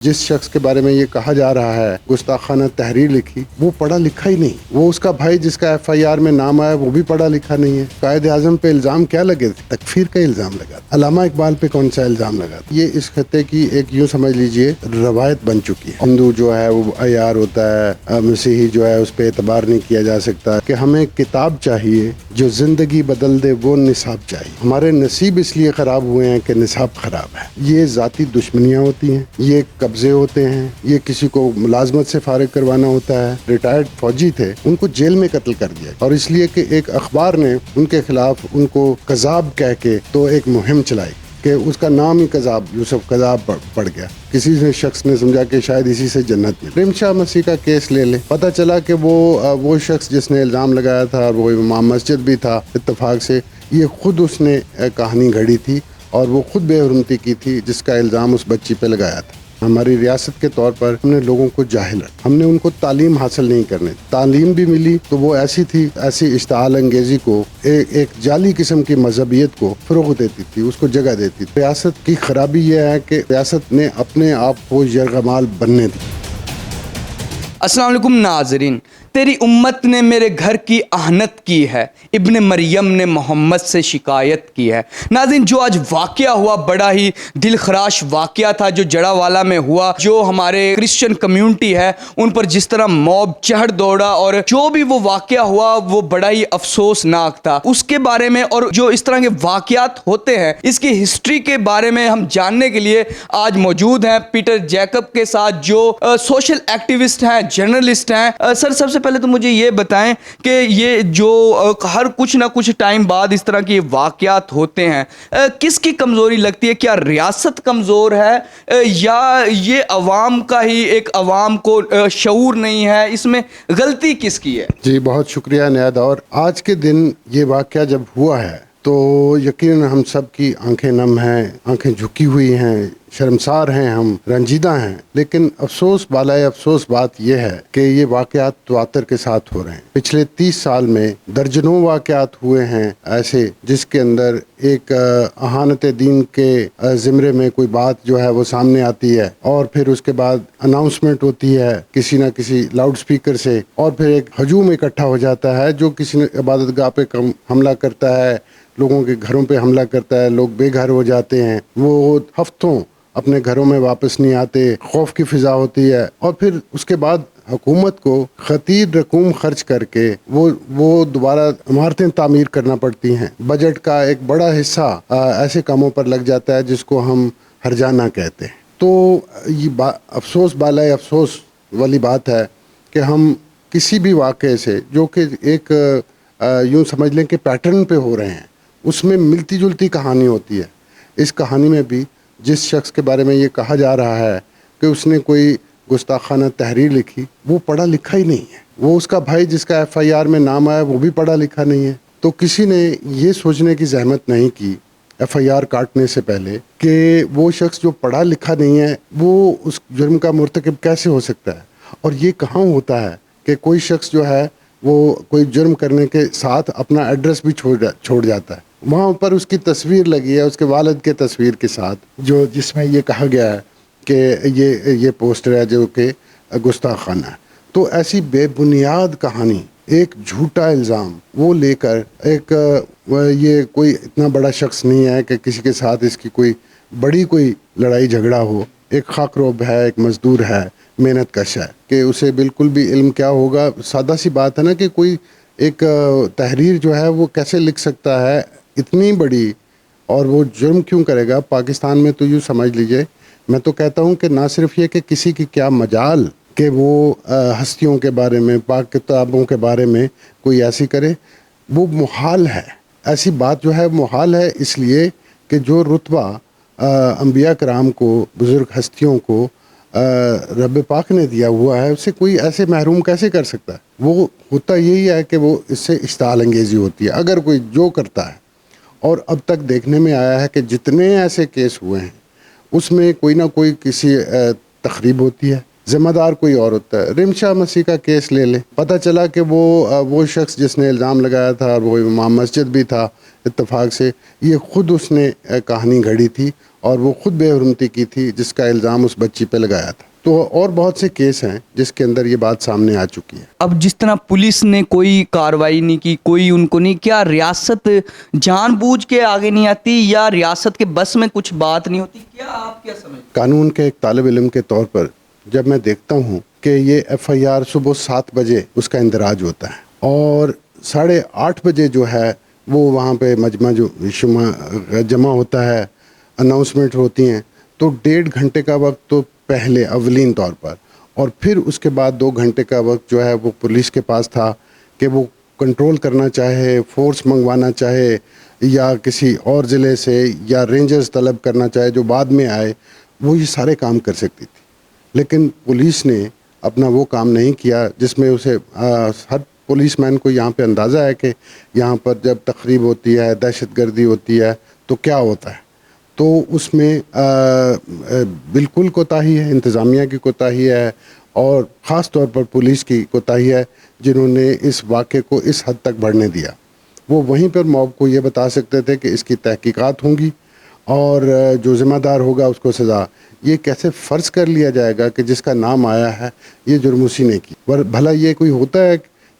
جس شخص کے بارے میں یہ کہا جا رہا ہے گستاخانہ تحریر لکھی، وہ پڑھا لکھا ہی نہیں۔ وہ اس کا بھائی جس کا FIR میں نام آیا وہ بھی پڑھا لکھا نہیں ہے۔ قائد اعظم پہ الزام کیا لگے تھے؟ تکفیر کا الزام لگا۔ علامہ اقبال پہ کون سا الزام لگا؟ یہ اس خطے کی ایک یوں سمجھ لیجئے روایت بن چکی ہے۔ ہندو جو ہے وہ عیار ہوتا ہے، مسیحی جو ہے اس پہ اعتبار نہیں کیا جا سکتا کہ ہمیں کتاب چاہیے جو زندگی بدل دے، وہ نصاب چاہیے۔ ہمارے نصیب اس لیے خراب ہوئے ہیں کہ نصاب خراب ہے۔ یہ ذاتی دشمنیاں ہوتی ہیں، یہ قبضے ہوتے ہیں، یہ کسی کو ملازمت سے فارغ کروانا ہوتا ہے۔ ریٹائرڈ فوجی تھے، ان کو جیل میں قتل کر دیا، اور اس لیے کہ ایک اخبار نے ان کے خلاف ان کو قذاب کہہ کے تو ایک مہم چلائی کہ اس کا نام ہی قذاب، یوسف قذاب پڑ گیا۔ کسی نے شخص نے سمجھا کہ شاید اسی سے جنت میں۔ پریم شاہ مسیح کا کیس لے لیں، پتہ چلا کہ وہ شخص جس نے الزام لگایا تھا اور وہ امام مسجد بھی تھا اتفاق سے، یہ خود اس نے کہانی گھڑی تھی اور وہ خود بے حرمتی کی تھی جس کا الزام اس بچی پہ لگایا تھا۔ ہماری ریاست کے طور پر ہم نے لوگوں کو جاہل رکھا، ہم نے ان کو تعلیم حاصل نہیں کرنے، تعلیم بھی ملی تو وہ ایسی تھی، ایسی اشتعال انگیزی کو، ایک جعلی قسم کی مذہبیت کو فروغ دیتی تھی، اس کو جگہ دیتی تھی۔ ریاست کی خرابی یہ ہے کہ ریاست نے اپنے آپ کو یرغمال بننے دی۔ السلام علیکم ناظرین، تیری امت نے میرے گھر کی اہانت کی ہے، ابن مریم نے محمد سے شکایت کی ہے۔ ناظرین، جو آج واقعہ ہوا بڑا ہی دل خراش واقعہ تھا، جو جڑا والا میں ہوا، جو ہمارے کرسچن کمیونٹی ہے ان پر جس طرح موب چڑھ دوڑا، اور جو بھی وہ واقعہ ہوا وہ بڑا ہی افسوسناک تھا۔ اس کے بارے میں اور جو اس طرح کے واقعات ہوتے ہیں اس کی ہسٹری کے بارے میں ہم جاننے کے لیے آج موجود ہیں پیٹر جیکب کے ساتھ، جو سوشل ایکٹیوسٹ ہیں، جرنلسٹ ہیں۔ سر، سب سے پہلے تو مجھے یہ بتائیں کہ یہ جو ہر کچھ نہ کچھ ٹائم بعد اس طرح کے واقعات ہوتے ہیں، کس کی کمزوری لگتی ہے؟ کیا ریاست کمزور ہے یا یہ عوام کا ہی ایک عوام کو شعور نہیں ہے؟ اس میں غلطی کس کی ہے؟ جی بہت شکریہ نیاد۔ اور آج کے دن یہ واقعہ جب ہوا ہے تو یقیناً ہم سب کی آنکھیں نم ہیں، آنکھیں جھکی ہوئی ہیں، شرمسار ہیں، ہم رنجیدہ ہیں، لیکن افسوس بالائے افسوس بات یہ ہے کہ یہ واقعات تواتر کے ساتھ ہو رہے ہیں۔ پچھلے 30 سال میں درجنوں واقعات ہوئے ہیں ایسے جس کے اندر ایک اہانت دین کے زمرے میں کوئی بات جو ہے وہ سامنے آتی ہے، اور پھر اس کے بعد اناؤنسمنٹ ہوتی ہے کسی نہ کسی لاؤڈ سپیکر سے، اور پھر ایک ہجوم اکٹھا ہو جاتا ہے جو کسی نے عبادت گاہ پہ حملہ کرتا ہے، لوگوں کے گھروں پہ حملہ کرتا ہے، لوگ بے گھر ہو جاتے ہیں، وہ ہفتوں اپنے گھروں میں واپس نہیں آتے، خوف کی فضا ہوتی ہے، اور پھر اس کے بعد حکومت کو خطیر رقوم خرچ کر کے وہ دوبارہ عمارتیں تعمیر کرنا پڑتی ہیں۔ بجٹ کا ایک بڑا حصہ ایسے کاموں پر لگ جاتا ہے جس کو ہم ہرجانہ کہتے ہیں۔ تو یہ افسوس بالائے افسوس والی بات ہے کہ ہم کسی بھی واقعے سے جو کہ ایک یوں سمجھ لیں کہ پیٹرن پہ ہو رہے ہیں، اس میں ملتی جلتی کہانی ہوتی ہے۔ اس کہانی میں بھی جس شخص کے بارے میں یہ کہا جا رہا ہے کہ اس نے کوئی گستاخانہ تحریر لکھی، وہ پڑھا لکھا ہی نہیں ہے۔ وہ اس کا بھائی جس کا FIR میں نام آیا وہ بھی پڑھا لکھا نہیں ہے۔ تو کسی نے یہ سوچنے کی زحمت نہیں کی FIR کاٹنے سے پہلے کہ وہ شخص جو پڑھا لکھا نہیں ہے وہ اس جرم کا مرتکب کیسے ہو سکتا ہے، اور یہ کہاں ہوتا ہے کہ کوئی شخص جو ہے وہ کوئی جرم کرنے کے ساتھ اپنا ایڈریس بھی چھوڑ جاتا ہے۔ وہاں پر اس کی تصویر لگی ہے، اس کے والد کے تصویر کے ساتھ، جس میں یہ کہا گیا ہے کہ یہ پوسٹر ہے جو کہ گستاخانہ ہے۔ تو ایسی بے بنیاد کہانی، ایک جھوٹا الزام وہ لے کر یہ کوئی اتنا بڑا شخص نہیں ہے کہ کسی کے ساتھ اس کی کوئی لڑائی جھگڑا ہو، ایک خاکروب ہے، ایک مزدور ہے، محنت کش ہے، کہ اسے بالکل بھی علم کیا ہوگا۔ سادہ سی بات ہے نا کہ کوئی ایک تحریر جو ہے وہ کیسے لکھ سکتا ہے اتنی بڑی، اور وہ جرم کیوں کرے گا؟ پاکستان میں تو یوں سمجھ لیجئے، میں تو کہتا ہوں کہ نہ صرف یہ کہ کسی کی کیا مجال کہ وہ ہستیوں کے بارے میں، پاک کتابوں کے بارے میں کوئی ایسی کرے، وہ محال ہے۔ ایسی بات جو ہے محال ہے، اس لیے کہ جو رتبہ انبیاء کرام کو، بزرگ ہستیوں کو رب پاک نے دیا ہوا ہے، اسے کوئی ایسے محروم کیسے کر سکتا ہے؟ وہ ہوتا یہی ہے کہ وہ اس سے اشتعال انگیزی ہوتی ہے اگر کوئی جو کرتا ہے۔ اور اب تک دیکھنے میں آیا ہے کہ جتنے ایسے کیس ہوئے ہیں اس میں کوئی نہ کوئی کسی تخریب ہوتی ہے، ذمہ دار کوئی اور ہوتا ہے. رمشا مسیح کا کیس لے لیں, پتہ چلا کہ وہ شخص جس نے الزام لگایا تھا وہ امام مسجد بھی تھا اتفاق سے, یہ خود اس نے کہانی گھڑی تھی اور وہ خود بے حرمتی کی تھی جس کا الزام اس بچی پہ لگایا تھا. تو اور بہت سے کیس ہیں جس کے اندر یہ بات سامنے آ چکی ہے. اب جس طرح پولیس نے کوئی کارروائی نہیں کی, کوئی ان کو نہیں, کیا ریاست جان بوجھ کے آگے نہیں آتی یا ریاست کے بس میں کچھ بات نہیں ہوتی؟ کیا آپ کیا سمجھتے؟ قانون کے ایک طالب علم کے طور پر جب میں دیکھتا ہوں کہ یہ ایف آئی آر صبح 7 بجے اس کا اندراج ہوتا ہے اور 8:30 بجے جو ہے وہ وہاں پہ مجمع جو جمع ہوتا ہے, اناؤنسمنٹ ہوتی ہیں, تو 1.5 گھنٹے کا وقت تو پہلے اولین طور پر, اور پھر اس کے بعد 2 گھنٹے کا وقت جو ہے وہ پولیس کے پاس تھا کہ وہ کنٹرول کرنا چاہے, فورس منگوانا چاہے یا کسی اور ضلع سے یا رینجرز طلب کرنا چاہے جو بعد میں آئے, وہ یہ سارے کام کر سکتی تھی. لیکن پولیس نے اپنا وہ کام نہیں کیا جس میں اسے ہر پولیس مین کو یہاں پہ اندازہ ہے کہ یہاں پر جب تقریب ہوتی ہے, دہشت گردی ہوتی ہے تو کیا ہوتا ہے. تو اس میں بالکل کوتاہی ہے, انتظامیہ کی کوتاہی ہے اور خاص طور پر پولیس کی کوتاہی ہے جنہوں نے اس واقعے کو اس حد تک بڑھنے دیا. وہ وہیں پر موب کو یہ بتا سکتے تھے کہ اس کی تحقیقات ہوں گی اور جو ذمہ دار ہوگا اس کو سزا. یہ کیسے فرض کر لیا جائے گا کہ جس کا نام آیا ہے یہ جرم اسی نے کی؟ بھلا یہ کوئی ہوتا ہے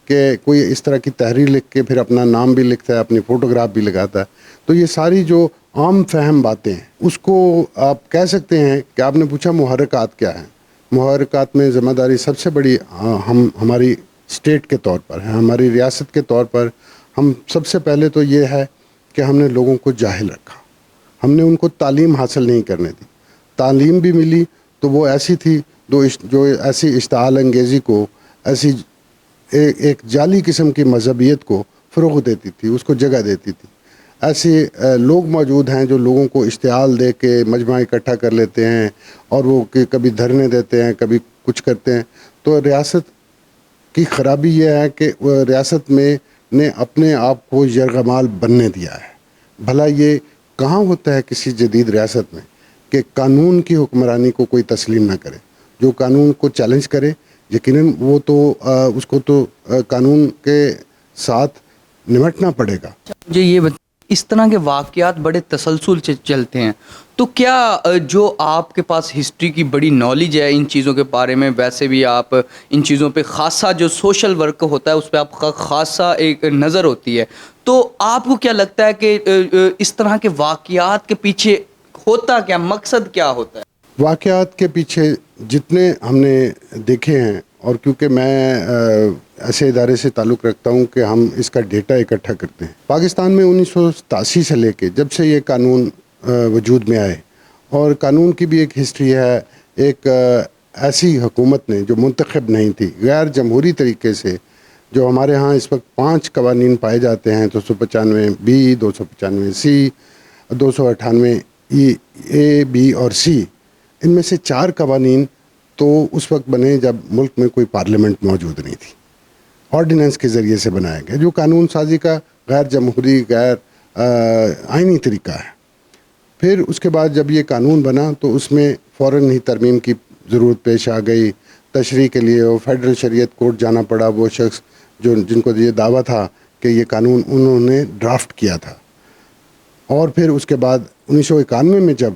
کہ کوئی اس طرح کی تحریر لکھ کے پھر اپنا نام بھی لکھتا ہے, اپنی فوٹوگراف بھی لگاتا ہے؟ تو یہ ساری جو عام فہم باتیں ہیں اس کو آپ کہہ سکتے ہیں کہ آپ نے پوچھا محرکات کیا ہیں. محرکات میں ذمہ داری سب سے بڑی ہماری اسٹیٹ کے طور پر ہے, ہماری ریاست کے طور پر. ہم سب سے پہلے تو یہ ہے کہ ہم نے لوگوں کو جاہل رکھا, ہم نے ان کو تعلیم حاصل نہیں کرنے دی. تعلیم بھی ملی تو وہ ایسی تھی جو ایسی اشتعال انگیزی کو, ایسی ایک جعلی قسم کی مذہبیت کو فروغ دیتی تھی, اس کو جگہ دیتی تھی. ایسے لوگ موجود ہیں جو لوگوں کو اشتعال دے کے مجمع اکٹھا کر لیتے ہیں اور وہ کبھی دھرنے دیتے ہیں, کبھی کچھ کرتے ہیں. تو ریاست کی خرابی یہ ہے کہ ریاست میں نے اپنے آپ کو یرغمال بننے دیا ہے. بھلا یہ کہاں ہوتا ہے کسی جدید ریاست میں کہ قانون کی حکمرانی کو کوئی تسلیم نہ کرے. جو قانون کو چیلنج کرے یقیناً وہ تو اس کو تو قانون کے ساتھ نمٹنا پڑے گا. مجھے یہ اس طرح کے واقعات بڑے تسلسل سے چلتے ہیں, تو کیا جو آپ کے پاس ہسٹری کی بڑی نالج ہے ان چیزوں کے بارے میں, ویسے بھی آپ ان چیزوں پہ خاصا جو سوشل ورک ہوتا ہے اس پہ آپ کا خاصا ایک نظر ہوتی ہے, تو آپ کو کیا لگتا ہے کہ اس طرح کے واقعات کے پیچھے ہوتا کیا, مقصد کیا ہوتا ہے؟ واقعات کے پیچھے جتنے ہم نے دیکھے ہیں, اور کیونکہ میں ایسے ادارے سے تعلق رکھتا ہوں کہ ہم اس کا ڈیٹا اکٹھا کرتے ہیں. پاکستان میں 1987 سے لے کے جب سے یہ قانون وجود میں آئے, اور قانون کی بھی ایک ہسٹری ہے, ایک ایسی حکومت نے جو منتخب نہیں تھی, غیر جمہوری طریقے سے, جو ہمارے ہاں اس وقت 5 قوانین پائے جاتے ہیں, 295B, 295C, 298 اے بی اور سی. ان میں سے 4 قوانین تو اس وقت بنے جب ملک میں کوئی پارلیمنٹ موجود نہیں تھی, آرڈیننس کے ذریعے سے بنایا گیا, جو قانون سازی کا غیر جمہوری غیر آئینی طریقہ ہے. پھر اس کے بعد جب یہ قانون بنا تو اس میں فوراً ہی ترمیم کی ضرورت پیش آ گئی. تشریح کے لیے وہ فیڈرل شریعت کورٹ جانا پڑا. وہ شخص جن کو یہ دعویٰ تھا کہ یہ قانون انہوں نے ڈرافٹ کیا تھا. اور پھر اس کے بعد 1991 میں جب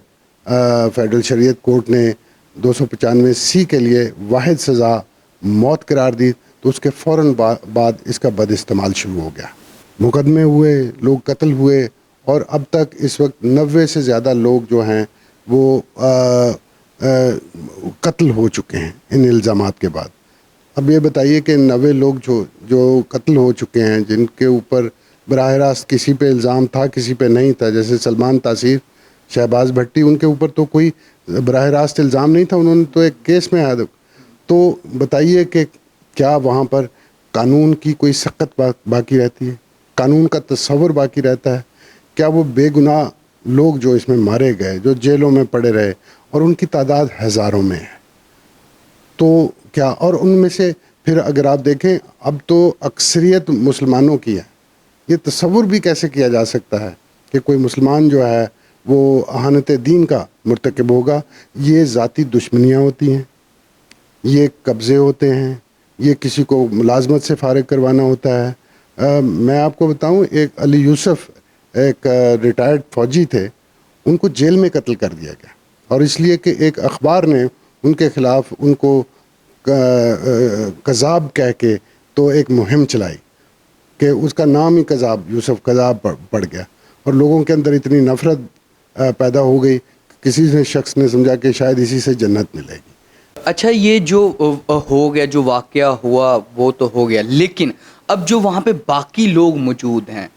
فیڈرل شریعت کورٹ نے 295C کے لیے واحد سزا موت قرار دی تو اس کے فوراً بعد اس کا بد استعمال شروع ہو گیا. مقدمے ہوئے, لوگ قتل ہوئے, اور اب تک اس وقت 90 سے زیادہ لوگ جو ہیں وہ قتل ہو چکے ہیں ان الزامات کے بعد. اب یہ بتائیے کہ 90 لوگ جو قتل ہو چکے ہیں, جن کے اوپر براہ راست کسی پہ الزام تھا کسی پہ نہیں تھا, جیسے سلمان تاثیر, شہباز بھٹی, ان کے اوپر تو کوئی براہ راست الزام نہیں تھا, انہوں نے تو ایک کیس میں آیا. تو بتائیے کہ کیا وہاں پر قانون کی کوئی سخت باقی رہتی ہے, قانون کا تصور باقی رہتا ہے؟ کیا وہ بے گناہ لوگ جو اس میں مارے گئے, جو جیلوں میں پڑے رہے, اور ان کی تعداد ہزاروں میں ہے, تو کیا, اور ان میں سے پھر اگر آپ دیکھیں اب تو اکثریت مسلمانوں کی ہے. یہ تصور بھی کیسے کیا جا سکتا ہے کہ کوئی مسلمان جو ہے وہ اہانت دین کا مرتکب ہوگا؟ یہ ذاتی دشمنیاں ہوتی ہیں, یہ قبضے ہوتے ہیں, یہ کسی کو ملازمت سے فارغ کروانا ہوتا ہے. میں آپ کو بتاؤں, ایک علی یوسف ایک ریٹائرڈ فوجی تھے, ان کو جیل میں قتل کر دیا گیا, اور اس لیے کہ ایک اخبار نے ان کے خلاف ان کو کذاب کہہ کے تو ایک مہم چلائی کہ اس کا نام ہی کذاب, یوسف کذاب پڑ گیا, اور لوگوں کے اندر اتنی نفرت پیدا ہو گئی کہ کسی نے شخص نے سمجھا کہ شاید اسی سے جنت ملے گی. اچھا, یہ جو ہو گیا, جو واقعہ ہوا وہ تو ہو گیا, لیکن اب جو وہاں پہ باقی لوگ موجود ہیں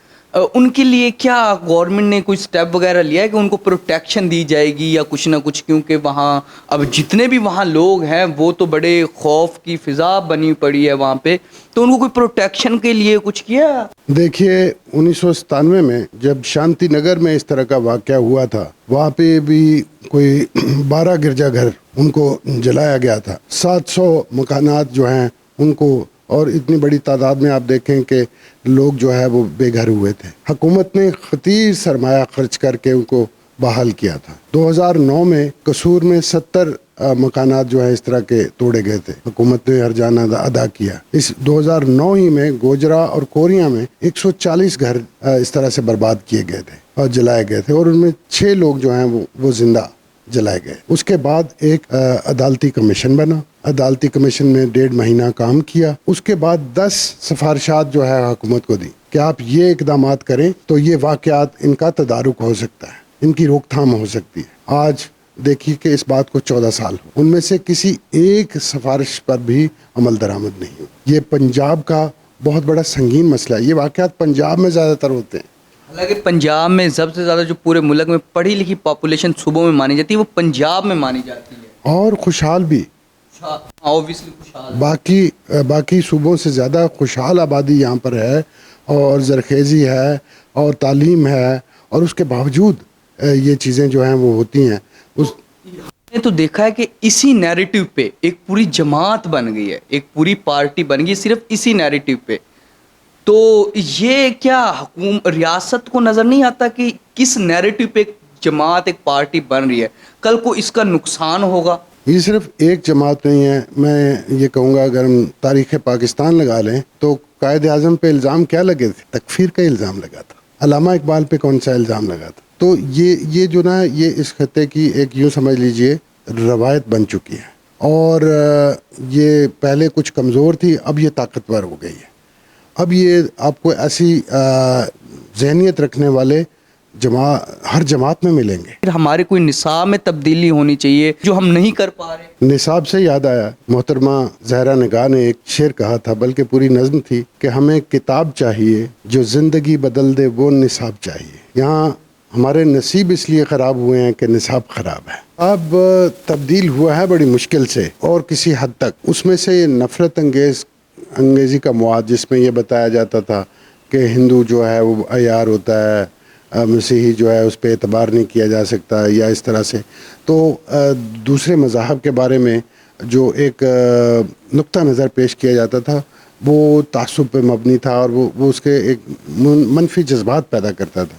ان کے لیے کیا گورنمنٹ نے کوئی سٹیپ وغیرہ لیا ہے کہ ان کو پروٹیکشن دی جائے گی یا کچھ نہ کچھ؟ کیونکہ وہاں اب جتنے بھی وہاں لوگ ہیں وہ تو بڑے خوف کی فضا بنی پڑی ہے وہاں پہ, تو ان کو کوئی پروٹیکشن کے لیے کچھ کیا؟ دیکھیے 1997 میں جب شانتی نگر میں اس طرح کا واقعہ ہوا تھا, وہاں پہ بھی کوئی 12 گرجا گھر ان کو جلایا گیا تھا, 700 مکانات جو ہیں ان کو, اور اتنی بڑی تعداد میں آپ دیکھیں کہ لوگ جو ہے وہ بے گھر ہوئے تھے. حکومت نے خطیر سرمایہ خرچ کر کے ان کو بحال کیا تھا. 2009 میں قصور میں 70 مکانات جو ہے اس طرح کے توڑے گئے تھے, حکومت نے ہرجانہ ادا کیا. اس 2009 ہی میں گوجرا اور کوریا میں 140 گھر اس طرح سے برباد کیے گئے تھے اور جلائے گئے تھے, اور ان میں 6 لوگ جو ہیں وہ زندہ جلائے گئے. اس کے بعد ایک عدالتی کمیشن بنا, عدالتی کمیشن نے 1.5 مہینہ کام کیا. اس کے بعد 10 سفارشات جو ہے حکومت کو دی کہ آپ یہ اقدامات کریں تو یہ واقعات ان کا تدارک ہو سکتا ہے, ان کی روک تھام ہو سکتی ہے. آج دیکھیے کہ اس بات کو 14 سال ہو, ان میں سے کسی ایک سفارش پر بھی عمل درآمد نہیں ہو. یہ پنجاب کا بہت بڑا سنگین مسئلہ ہے. یہ واقعات پنجاب میں زیادہ تر ہوتے ہیں. حالانکہ پنجاب میں سب سے زیادہ جو پورے ملک میں پڑھی لکھی پاپولیشن صوبوں میں مانی جاتی ہے وہ پنجاب میں مانی جاتی ہے, اور خوشحال بھی. اوبویسلی خوشحال. باقی صوبوں سے زیادہ خوشحال آبادی یہاں پر ہے, اور زرخیزی ہے, اور تعلیم ہے, اور اس کے باوجود یہ چیزیں جو ہیں وہ ہوتی ہیں. ہم نے تو دیکھا ہے کہ اسی نیریٹو پہ ایک پوری جماعت بن گئی ہے, ایک پوری پارٹی بن گئی صرف اسی نیریٹو پہ. تو یہ کیا ریاست کو نظر نہیں آتا کہ کس نیریٹو پہ ایک جماعت, ایک پارٹی بن رہی ہے, کل کو اس کا نقصان ہوگا؟ یہ صرف ایک جماعت نہیں ہے. میں یہ کہوں گا اگر ہم تاریخ پاکستان لگا لیں تو قائد اعظم پہ الزام کیا لگے تھے؟ تکفیر کا الزام لگا تھا. علامہ اقبال پہ کون سا الزام لگا تھا؟ تو یہ جو نا, یہ اس خطے کی ایک یوں سمجھ لیجئے روایت بن چکی ہے, اور یہ پہلے کچھ کمزور تھی, اب یہ طاقتور ہو گئی ہے. اب یہ آپ کو ایسی ذہنیت رکھنے والے ہر جماعت میں ملیں گے. ہمارے کوئی نصاب میں تبدیلی ہونی چاہیے جو ہم نہیں کر پا رہے. نصاب سے یاد آیا, محترمہ زہرا نگاہ نے ایک شعر کہا تھا, بلکہ پوری نظم تھی, کہ ہمیں کتاب چاہیے جو زندگی بدل دے, وہ نصاب چاہیے. یہاں ہمارے نصیب اس لیے خراب ہوئے ہیں کہ نصاب خراب ہے. اب تبدیل ہوا ہے بڑی مشکل سے, اور کسی حد تک اس میں سے نفرت انگیزی کا مواد, جس میں یہ بتایا جاتا تھا کہ ہندو جو ہے وہ عیار ہوتا ہے, مسیحی جو ہے اس پہ اعتبار نہیں کیا جا سکتا, یا اس طرح سے. تو دوسرے مذاہب کے بارے میں جو ایک نقطہ نظر پیش کیا جاتا تھا وہ تعصب پہ مبنی تھا, اور وہ اس کے ایک منفی جذبات پیدا کرتا تھا.